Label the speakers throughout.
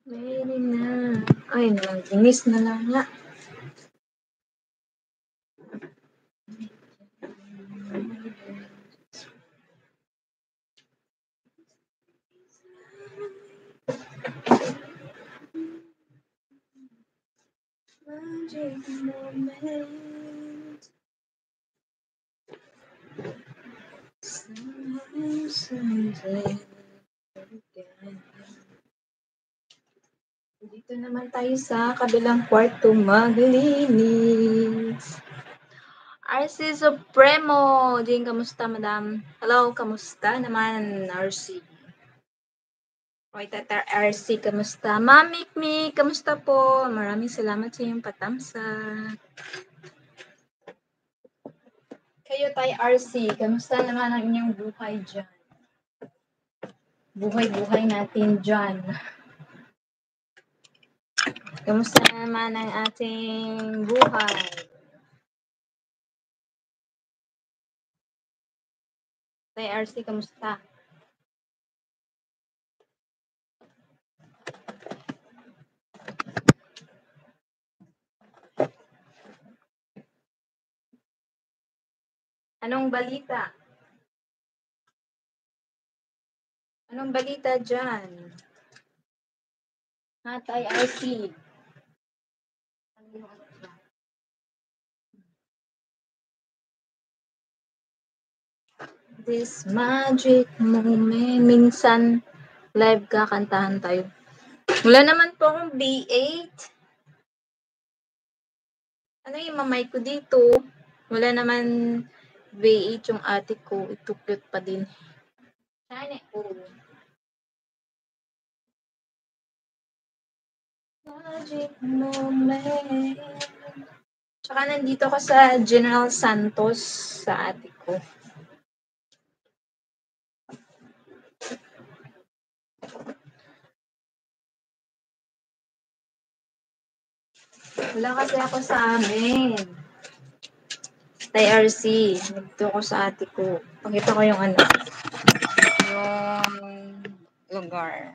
Speaker 1: Ready na. Ay, naginis na lang nga. Magic moment. Somehow, someday. Dito naman tayo sa kabilang kwarto maglinis. RC Supremo. Jing, kamusta, madam? Hello, kamusta naman, RC? Oy, Tatar RC, kamusta? Ma'am Mikmi, kamusta po? Maraming salamat sa iyong patamsa. Kayo tayo RC, kamusta naman ang inyong buhay dyan? Buhay-buhay natin dyan. Kamusta naman ang ating buhay? Tayo RC, kamusta? Anong balita? Anong balita dyan? Ha, tayo RC. This magic moment. Minsan, live kakantahan tayo. Wala naman po akong B8. Ano yung mamay ko dito? Wala naman B8 yung ate ko. Ito cute pa din. Sana oh. Magic moment. Tsaka nandito ka sa General Santos sa ate ko. Wala kasi ako sa amin. Tay RC. Nandito ko sa ate ko. Pakita ko yung ano. Yung lugar.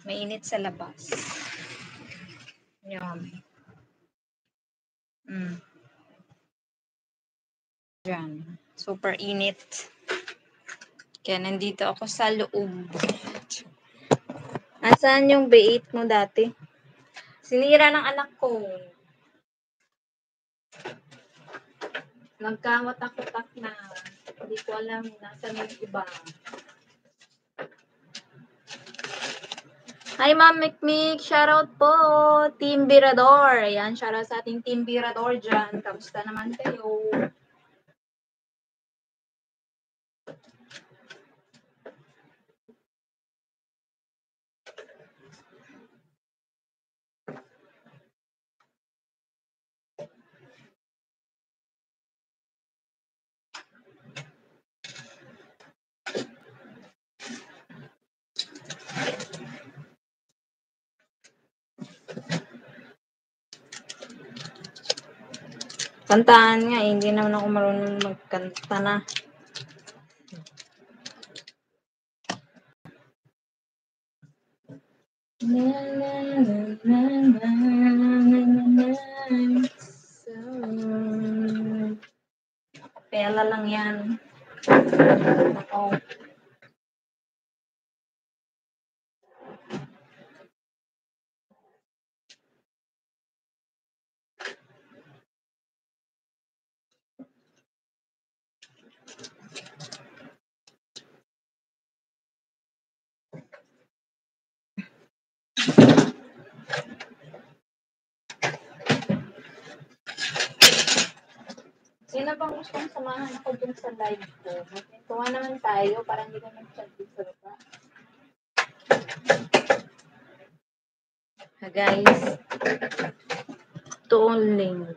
Speaker 1: Mainit sa labas. Yan. Diyan. Super init. Kaya nandito ako sa loob. Nasaan yung B8 mo dati? Sinira ng anak ko. Nagkawatak-watak na. Hindi ko alam nasaan yung iba. Hi, Ma'am Mikmik. Shoutout po. Team Birador. Ayan, shoutout sa ating Team Birador dyan. Kamusta naman kayo? Kantaan nga, hindi naman ako marunong magkanta na. Pela lang yan. Ako. Sino bang gustong samahan ako dun sa live ko? Magkwentuhan naman tayo para hindi ka mag-chat din sa baba. Ha guys, ito ang link.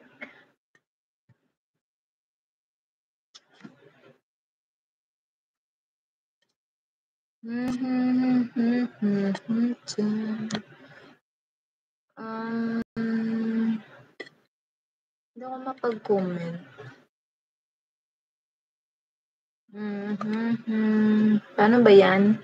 Speaker 1: Hindi ako mapag-comment. Paano ba yan?